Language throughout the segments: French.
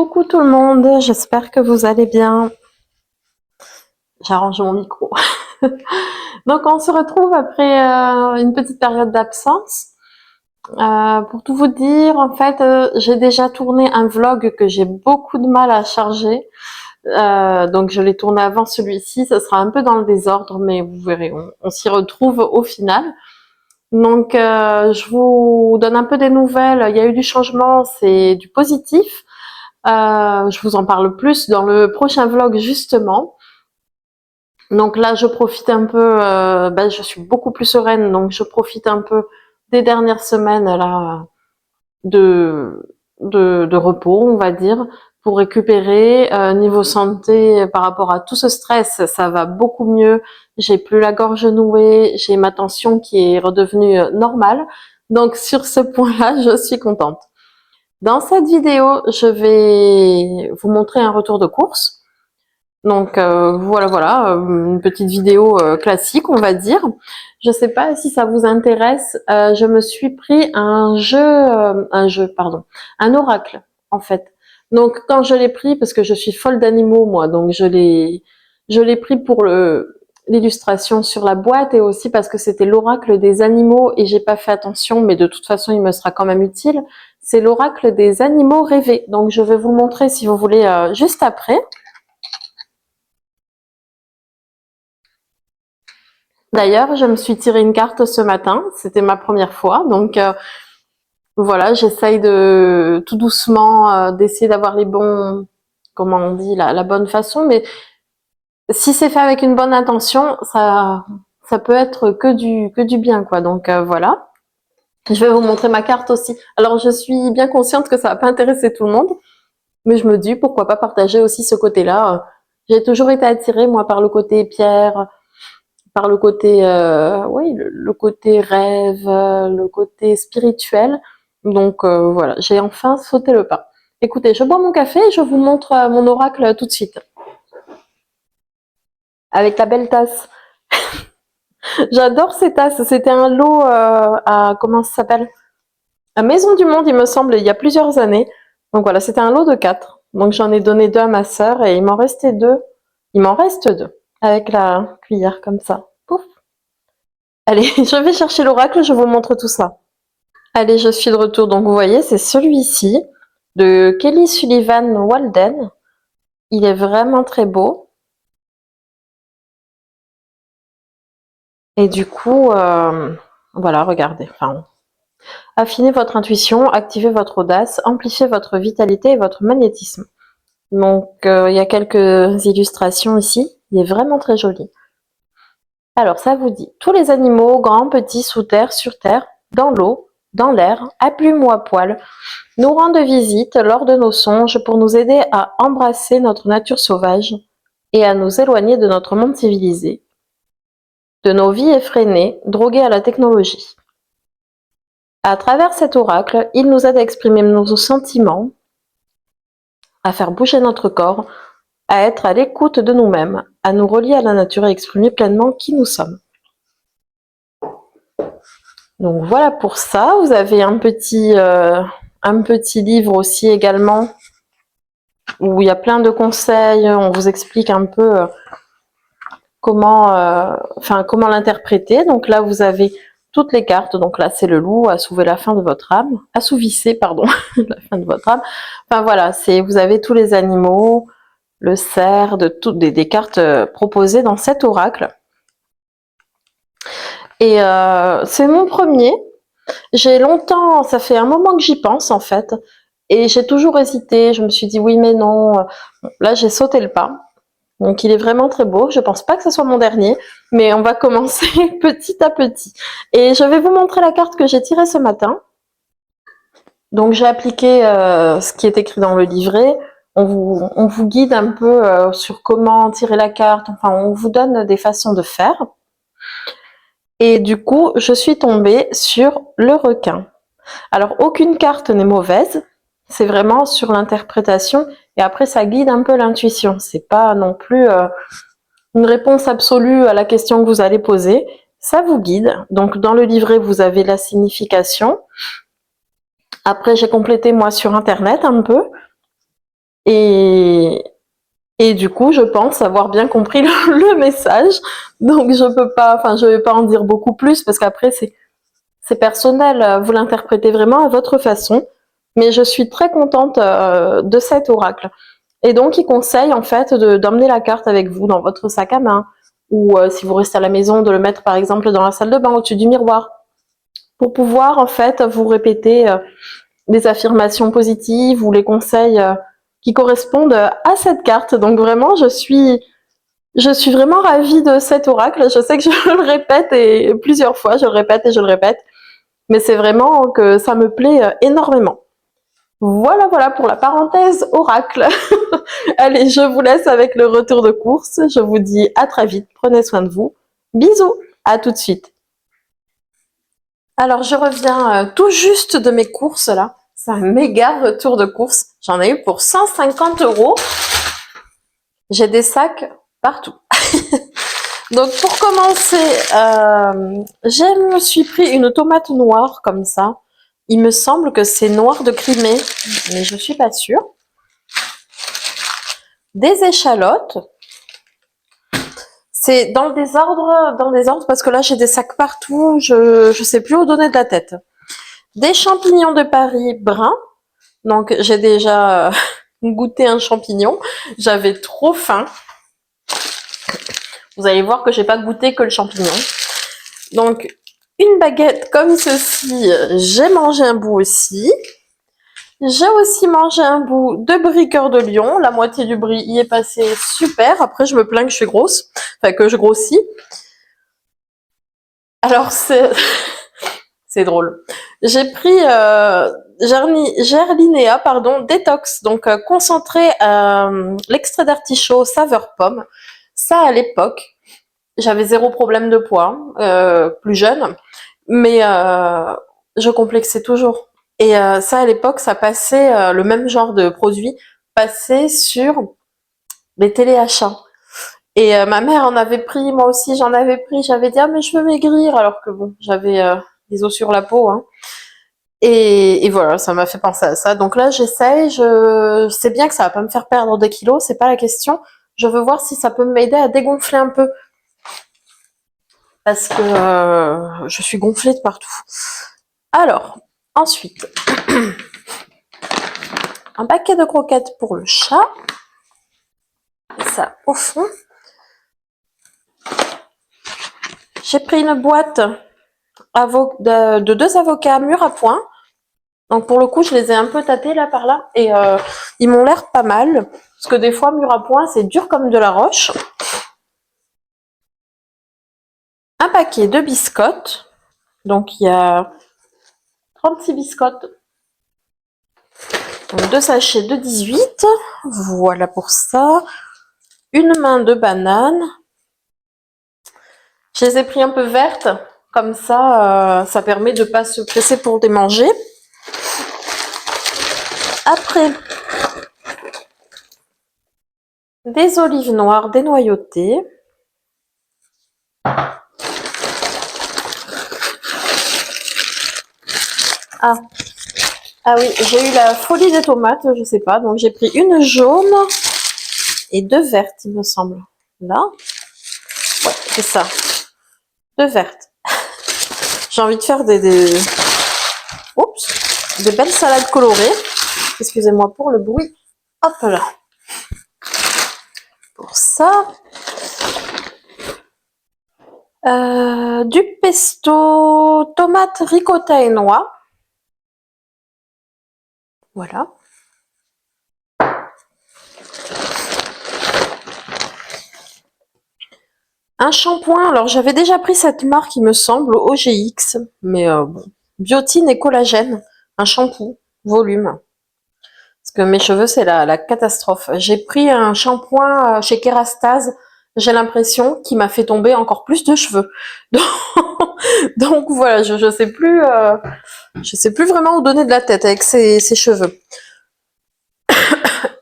Coucou tout le monde, j'espère que vous allez bien. J'arrange mon micro. Donc on se retrouve après une petite période d'absence. Pour tout vous dire, en fait, j'ai déjà tourné un vlog que j'ai beaucoup de mal à charger. Donc je l'ai tourné avant celui-ci, ça sera un peu dans le désordre, mais vous verrez, on s'y retrouve au final. Donc je vous donne un peu des nouvelles, il y a eu du changement, c'est du positif. Je vous en parle plus dans le prochain vlog justement. Donc là, je profite un peu, je suis beaucoup plus sereine, donc je profite un peu des dernières semaines là de, de repos, on va dire, pour récupérer. Niveau santé, par rapport à tout ce stress, ça va beaucoup mieux. J'ai plus la gorge nouée, j'ai ma tension qui est redevenue normale. Donc sur ce point-là, je suis contente. Dans cette vidéo, je vais vous montrer un retour de course. Donc voilà, une petite vidéo classique, on va dire. Je sais pas si ça vous intéresse. Je me suis pris un oracle en fait. Donc quand je l'ai pris, parce que je suis folle d'animaux moi, donc je l'ai pris pour l'illustration sur la boîte et aussi parce que c'était l'oracle des animaux et j'ai pas fait attention, mais de toute façon il me sera quand même utile. C'est l'oracle des animaux rêvés. Donc je vais vous le montrer si vous voulez juste après. D'ailleurs, je me suis tiré une carte ce matin, c'était ma première fois, donc voilà, j'essaye de tout doucement d'essayer d'avoir les bons, comment on dit, la bonne façon, mais si c'est fait avec une bonne intention, ça peut être que du bien, quoi. Donc voilà. Je vais vous montrer ma carte aussi. Alors je suis bien consciente que ça va pas intéresser tout le monde, mais je me dis pourquoi pas partager aussi ce côté-là. J'ai toujours été attirée moi par le côté pierre, par le côté oui, le côté rêve, le côté spirituel. Donc voilà, j'ai enfin sauté le pas. Écoutez, je bois mon café et je vous montre mon oracle tout de suite. Avec la belle tasse. J'adore ces tasses. C'était un lot à comment ça s'appelle? À Maison du Monde, il me semble, il y a plusieurs années. Donc voilà, c'était un lot de 4. Donc j'en ai donné 2 à ma sœur et il m'en restait 2. Il m'en reste 2 avec la cuillère comme ça. Pouf. Allez, je vais chercher l'oracle, je vous montre tout ça. Allez, je suis de retour. Donc vous voyez, c'est celui-ci de Kelly Sullivan Walden. Il est vraiment très beau. Et du coup, voilà, regardez. Enfin, affinez votre intuition, activez votre audace, amplifiez votre vitalité et votre magnétisme. Donc, il y a quelques illustrations ici. Il est vraiment très joli. Alors, ça vous dit, tous les animaux, grands, petits, sous terre, sur terre, dans l'eau, dans l'air, à plumes ou à poil, nous rendent visite lors de nos songes pour nous aider à embrasser notre nature sauvage et à nous éloigner de notre monde civilisé, de nos vies effrénées, droguées à la technologie. À travers cet oracle, il nous aide à exprimer nos sentiments, à faire bouger notre corps, à être à l'écoute de nous-mêmes, à nous relier à la nature et exprimer pleinement qui nous sommes. Donc voilà pour ça. Vous avez un petit livre aussi également où il y a plein de conseils. On vous explique un peu comment l'interpréter. Donc là, vous avez toutes les cartes. Donc là, c'est le loup, assouvez la fin de votre âme. Assouvissez, pardon, la fin de votre âme. Enfin voilà, vous avez tous les animaux, le cerf, des cartes proposées dans cet oracle. Et c'est mon premier. J'ai longtemps, ça fait un moment que j'y pense en fait, et j'ai toujours hésité. Je me suis dit oui mais non. Là j'ai sauté le pas. Donc il est vraiment très beau. Je pense pas que ce soit mon dernier, mais on va commencer petit à petit. Et je vais vous montrer la carte que j'ai tirée ce matin. Donc j'ai appliqué ce qui est écrit dans le livret. On vous guide un peu sur comment tirer la carte. Enfin, on vous donne des façons de faire. Et du coup, je suis tombée sur le requin. Alors, aucune carte n'est mauvaise. C'est vraiment sur l'interprétation. Et après, ça guide un peu l'intuition. C'est pas non plus une réponse absolue à la question que vous allez poser. Ça vous guide. Donc, dans le livret, vous avez la signification. Après, j'ai complété moi sur Internet un peu. Et, et du coup, je pense avoir bien compris le message. Donc, je vais pas en dire beaucoup plus parce qu'après, c'est personnel. Vous l'interprétez vraiment à votre façon. Mais je suis très contente de cet oracle. Et donc, il conseille en fait d'emmener la carte avec vous dans votre sac à main. Ou si vous restez à la maison, de le mettre par exemple dans la salle de bain au-dessus du miroir. Pour pouvoir en fait vous répéter des affirmations positives ou les conseils qui correspondent à cette carte. Donc vraiment, je suis vraiment ravie de cet oracle. Je sais que je le répète et plusieurs fois, je le répète et je le répète, mais c'est vraiment que ça me plaît énormément. Voilà, voilà pour la parenthèse oracle. Allez, je vous laisse avec le retour de course. Je vous dis à très vite. Prenez soin de vous. Bisous. À tout de suite. Alors, je reviens tout juste de mes courses là. C'est un méga retour de course. J'en ai eu pour 150 €. J'ai des sacs partout. Donc, pour commencer, je me suis pris une tomate noire comme ça. Il me semble que c'est noir de Crimée, mais je suis pas sûre. Des échalotes. C'est dans le désordre parce que là j'ai des sacs partout. Je sais plus où donner de la tête. Des champignons de Paris bruns. Donc j'ai déjà goûté un champignon. J'avais trop faim. Vous allez voir que j'ai pas goûté que le champignon. Donc une baguette comme ceci. J'ai mangé un bout aussi. J'ai aussi mangé un bout de brie cœur de lion. La moitié du brie y est passé super. Après je me plains que je suis grosse. Enfin que je grossis. Alors c'est drôle. J'ai pris Gerlinéa, pardon, détox, donc concentré l'extrait d'artichaut saveur pomme. Ça, à l'époque, j'avais zéro problème de poids, plus jeune, mais je complexais toujours. Et ça, à l'époque, ça passait, le même genre de produit passait sur les téléachats. Et ma mère en avait pris, moi aussi j'en avais pris, j'avais dit ah mais je veux maigrir alors que bon j'avais des os sur la peau hein. Et voilà, ça m'a fait penser à ça. Donc là j'essaye, je sais bien que ça va pas me faire perdre des kilos, c'est pas la question. Je veux voir si ça peut m'aider à dégonfler un peu parce que je suis gonflée de partout. Alors ensuite un paquet de croquettes pour le chat. Et ça au fond. J'ai pris une boîte de 2 avocats mûrs à point. Donc pour le coup, je les ai un peu tâtés là par là et ils m'ont l'air pas mal. Parce que des fois, mûr à point, c'est dur comme de la roche. Un paquet de biscottes. Donc il y a 36 biscottes. Donc 2 sachets de 18. Voilà pour ça. Une main de bananes. Je les ai pris un peu vertes. Comme ça, ça permet de ne pas se presser pour les manger. Après, des olives noires dénoyautées. Ah oui, j'ai eu la folie des tomates, je sais pas. Donc j'ai pris une jaune et 2 vertes, il me semble. Là. Ouais, c'est ça. 2 vertes. J'ai envie de faire des belles salades colorées. Excusez-moi pour le bruit. Hop là. Pour ça. Du pesto, tomate, ricotta et noix. Voilà. Un shampoing, alors j'avais déjà pris cette marque, il me semble, OGX, mais bon. Biotine et collagène, un shampoing, volume. Parce que mes cheveux, c'est la catastrophe. J'ai pris un shampoing chez Kerastase, j'ai l'impression qu'il m'a fait tomber encore plus de cheveux. Donc voilà, je sais plus vraiment où donner de la tête avec ces cheveux.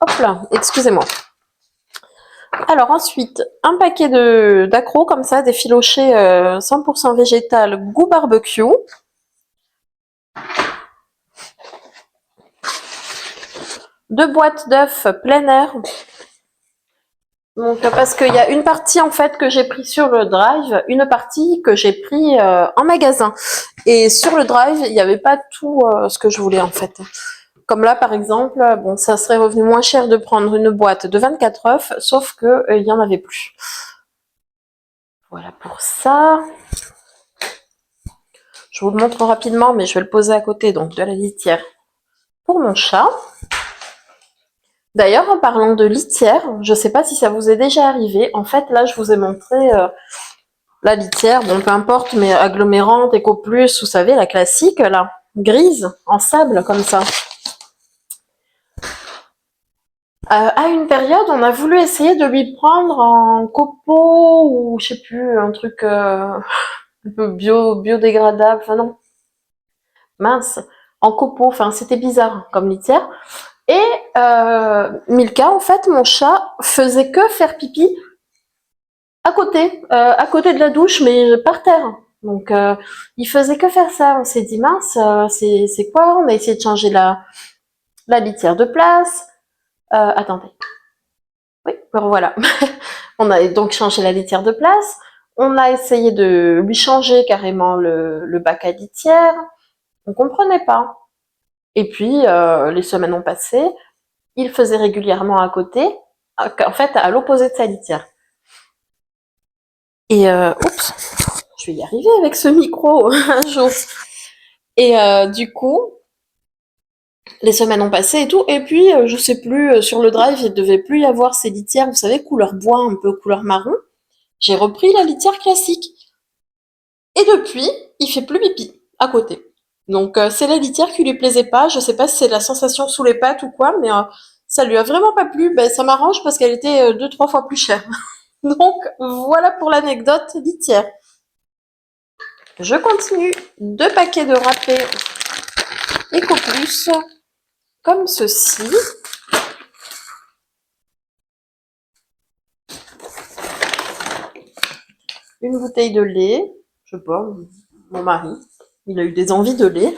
Hop là, excusez-moi. Alors ensuite, un paquet d'accros comme ça, des filochés 100% végétal, goût barbecue. 2 boîtes d'œufs plein air. Donc, parce qu'il y a une partie en fait que j'ai pris sur le drive, une partie que j'ai pris en magasin. Et sur le drive, il n'y avait pas tout ce que je voulais en fait. Comme là, par exemple, bon, ça serait revenu moins cher de prendre une boîte de 24 œufs, sauf que il y en avait plus. Voilà pour ça. Je vous le montre rapidement, mais je vais le poser à côté donc de la litière pour mon chat. D'ailleurs, en parlant de litière, je ne sais pas si ça vous est déjà arrivé. En fait, là, je vous ai montré la litière, bon, peu importe, mais agglomérante, Eco Plus, vous savez, la classique, là, grise, en sable, comme ça. À une période, on a voulu essayer de lui prendre en copeaux ou, je sais plus, un truc un peu biodégradable, enfin non, mince, en copeaux, enfin, c'était bizarre comme litière. Et Milka, en fait, mon chat, faisait que faire pipi à côté de la douche, mais par terre. Donc, il faisait que faire ça. On s'est dit, mince, c'est quoi? On a essayé de changer la litière de place. Attendez. Oui, voilà. On a donc changé la litière de place. On a essayé de lui changer carrément le bac à litière. On comprenait pas. Et puis, les semaines ont passé. Il faisait régulièrement à côté, en fait, à l'opposé de sa litière. Et oups, je vais y arriver avec ce micro un jour. Et du coup, les semaines ont passé et tout. Et puis, je sais plus, sur le drive, il devait plus y avoir ces litières, vous savez, couleur bois, un peu couleur marron. J'ai repris la litière classique. Et depuis, il fait plus pipi à côté. Donc, c'est la litière qui lui plaisait pas. Je sais pas si c'est la sensation sous les pattes ou quoi, mais ça lui a vraiment pas plu. Ben, ça m'arrange parce qu'elle était 2-3 fois plus chère. Donc, voilà pour l'anecdote litière. Je continue. 2 paquets de râpé Eco Plus, comme ceci. Une bouteille de lait. Je sais pas, mon mari, il a eu des envies de lait.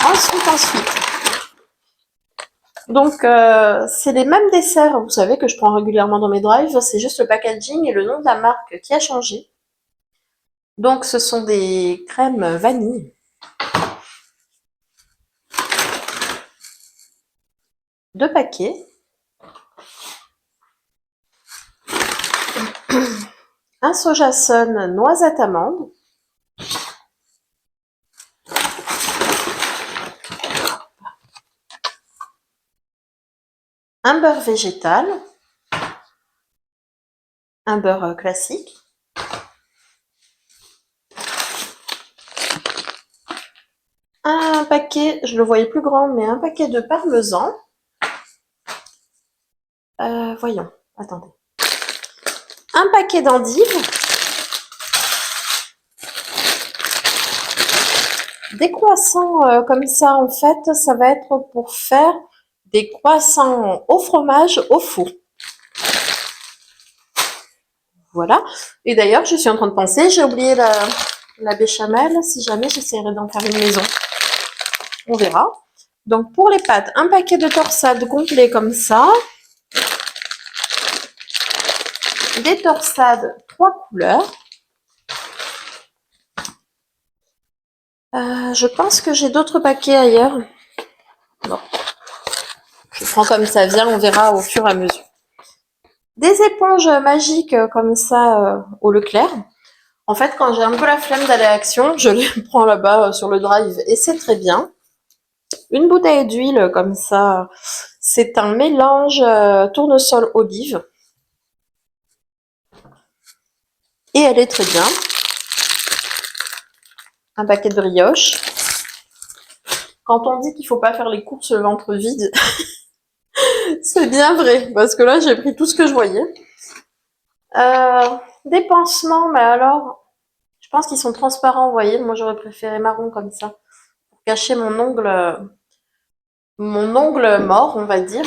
Ensuite. Donc, c'est les mêmes desserts, vous savez, que je prends régulièrement dans mes drives. C'est juste le packaging et le nom de la marque qui a changé. Donc, ce sont des crèmes vanille. 2 paquets. Un sojason noisette amande. Un beurre végétal. Un beurre classique. Un paquet, je le voyais plus grand, mais un paquet de parmesan. Voyons, attendez. Un paquet d'endives. Des croissants comme ça, en fait, ça va être pour faire des croissants au fromage au four. Voilà. Et d'ailleurs, je suis en train de penser, j'ai oublié la béchamel. Si jamais, j'essaierai d'en faire une maison. On verra. Donc, pour les pâtes, un paquet de torsades complet comme ça. Des torsades 3 couleurs. Je pense que j'ai d'autres paquets ailleurs. Bon. Je prends comme ça vient, on verra au fur et à mesure. Des éponges magiques comme ça au Leclerc. En fait, quand j'ai un peu la flemme d'aller à Action, je les prends là-bas sur le drive et c'est très bien. Une bouteille d'huile comme ça, c'est un mélange tournesol olive. Et elle est très bien. Un paquet de brioche. Quand on dit qu'il faut pas faire les courses le ventre vide, c'est bien vrai, parce que là j'ai pris tout ce que je voyais. Des pansements, mais alors, je pense qu'ils sont transparents, vous voyez. Moi j'aurais préféré marron comme ça, pour cacher mon ongle mort, on va dire.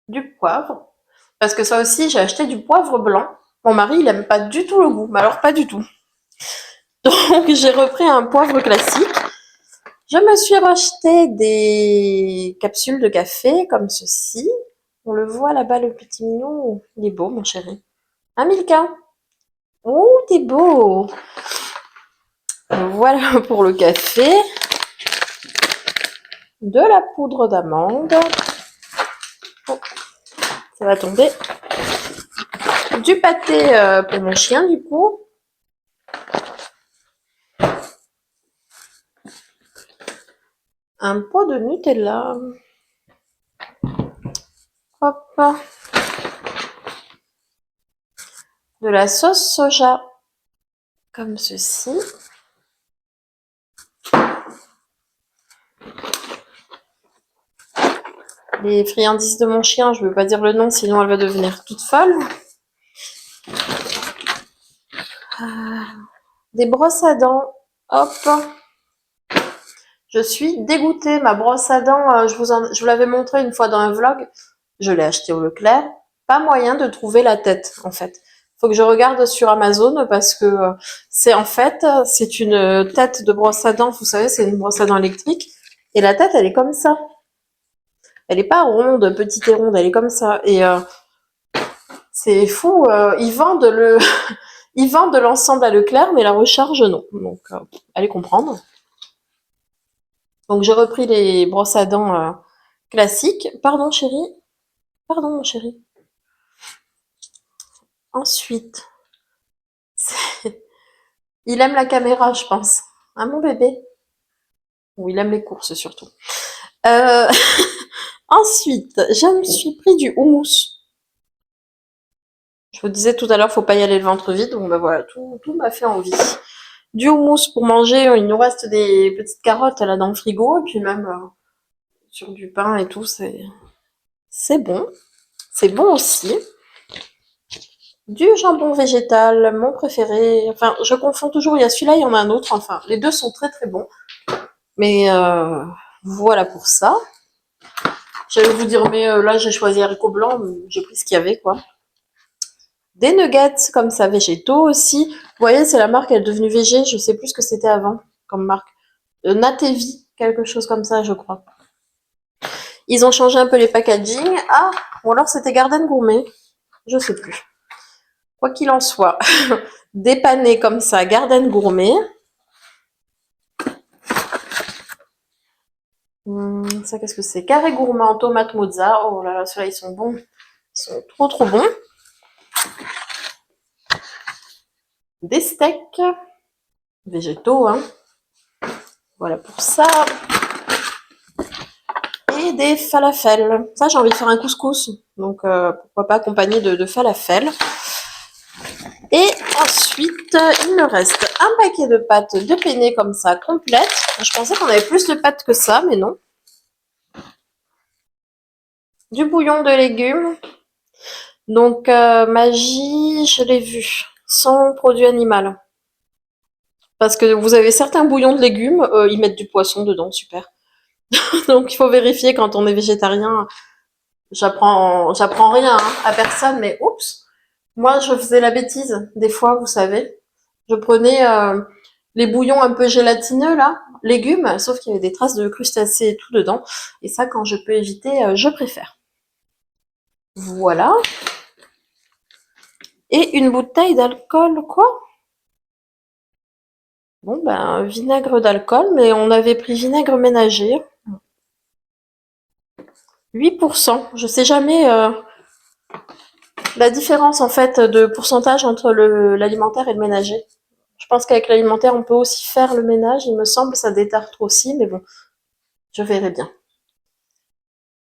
Du poivre, parce que ça aussi j'ai acheté du poivre blanc. Mon mari il aime pas du tout le goût, mais alors pas du tout. Donc j'ai repris un poivre classique. Je me suis racheté des capsules de café comme ceci. On le voit là-bas, le petit mignon. Il est beau, mon chéri. Hein, Milka? Oh, t'es beau! Voilà pour le café. De la poudre d'amande. Oh, ça va tomber. Du pâté pour mon chien, du coup. Un pot de Nutella. Hop. De la sauce soja. Comme ceci. Les friandises de mon chien, je ne veux pas dire le nom, sinon elle va devenir toute folle. Des brosses à dents. Hop. Je suis dégoûtée. Ma brosse à dents, je vous l'avais montré une fois dans un vlog. Je l'ai achetée au Leclerc. Pas moyen de trouver la tête, en fait. Faut que je regarde sur Amazon parce que c'est une tête de brosse à dents. Vous savez, c'est une brosse à dents électrique. Et la tête, elle est comme ça. Elle est pas ronde, petite et ronde. Elle est comme ça. Et c'est fou. Ils vendent l'ensemble à Leclerc, mais la recharge, non. Donc, allez comprendre. Donc, j'ai repris les brosses à dents classiques. Pardon, chérie. Pardon, mon chéri. Ensuite, il aime la caméra, je pense. Hein, mon bébé? Ou il aime les courses, surtout. Euh, Ensuite, je me suis pris du houmous. Je vous disais tout à l'heure, faut pas y aller le ventre vide. Donc, bah voilà, tout m'a fait envie. Du houmous pour manger. Il nous reste des petites carottes là dans le frigo. Et puis même sur du pain et tout, c'est bon. C'est bon aussi. Du jambon végétal, mon préféré. Enfin, je confonds toujours. Il y a celui-là, il y en a un autre. Enfin, les deux sont très très bons. Mais voilà pour ça. J'allais vous dire, mais là, j'ai choisi haricot blanc. J'ai pris ce qu'il y avait, quoi. Des nuggets comme ça, végétaux aussi. Vous voyez, c'est la marque, elle est devenue végé. Je sais plus ce que c'était avant comme marque. Natevi, quelque chose comme ça, je crois. Ils ont changé un peu les packaging. Ah, ou alors c'était Garden Gourmet. Je sais plus. Quoi qu'il en soit, dépanné comme ça, Garden Gourmet. Ça, qu'est-ce que c'est? Carré gourmand, tomate mozza. Oh là là, ceux-là, ils sont bons. Ils sont trop trop bons. Des steaks végétaux, hein. Voilà pour ça. Et des falafels. Ça, j'ai envie de faire un couscous. Donc, pourquoi pas accompagner de falafels. Et ensuite, il me reste un paquet de pâtes de penne comme ça, complète. Je pensais qu'on avait plus de pâtes que ça, mais non. Du bouillon de légumes. Donc, Magie, je l'ai vu, sans produit animal. Parce que vous avez certains bouillons de légumes, ils mettent du poisson dedans, super. Donc, il faut vérifier quand on est végétarien. J'apprends rien hein, à personne, mais oups. Moi, je faisais la bêtise, des fois, vous savez. Je prenais les bouillons un peu gélatineux, là, légumes, sauf qu'il y avait des traces de crustacés et tout dedans. Et ça, quand je peux éviter, je préfère. Voilà. Et une bouteille d'alcool, quoi? Bon, ben, vinaigre d'alcool, mais on avait pris vinaigre ménager. 8%. Je sais jamais la différence, en fait, de pourcentage entre l'alimentaire et le ménager. Je pense qu'avec l'alimentaire, on peut aussi faire le ménage, il me semble, ça détartre aussi, mais bon, je verrai bien.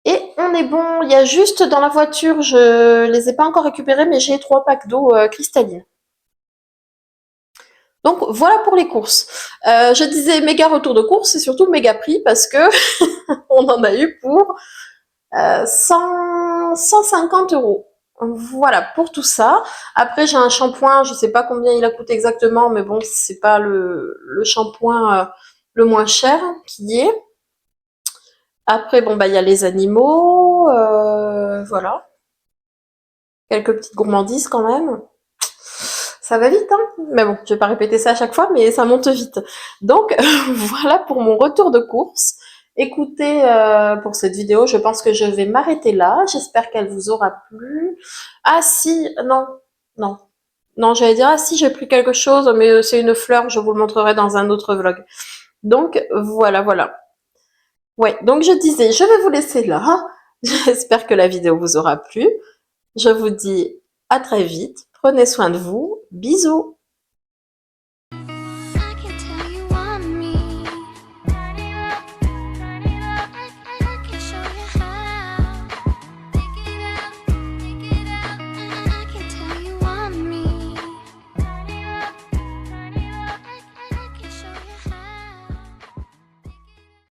Et on est bon, il y a juste dans la voiture, je les ai pas encore récupérés, mais j'ai 3 packs d'eau cristalline. Donc voilà pour les courses. Je disais méga retour de course et surtout méga prix parce que on en a eu pour 150 euros. Voilà pour tout ça. Après j'ai un shampoing, je sais pas combien il a coûté exactement, mais bon c'est pas le shampoing le moins cher qui est. Après bon bah il y a les animaux, voilà. Quelques petites gourmandises quand même. Ça va vite, hein? Mais bon, je vais pas répéter ça à chaque fois, mais ça monte vite. Donc, voilà pour mon retour de course. Écoutez, pour cette vidéo, je pense que je vais m'arrêter là. J'espère qu'elle vous aura plu. Ah si, non, non, non, j'allais dire, ah si, j'ai pris quelque chose, mais c'est une fleur, je vous le montrerai dans un autre vlog. Donc, voilà, voilà. Ouais, donc je disais, je vais vous laisser là. J'espère que la vidéo vous aura plu. Je vous dis à très vite. Prenez soin de vous. Bisous.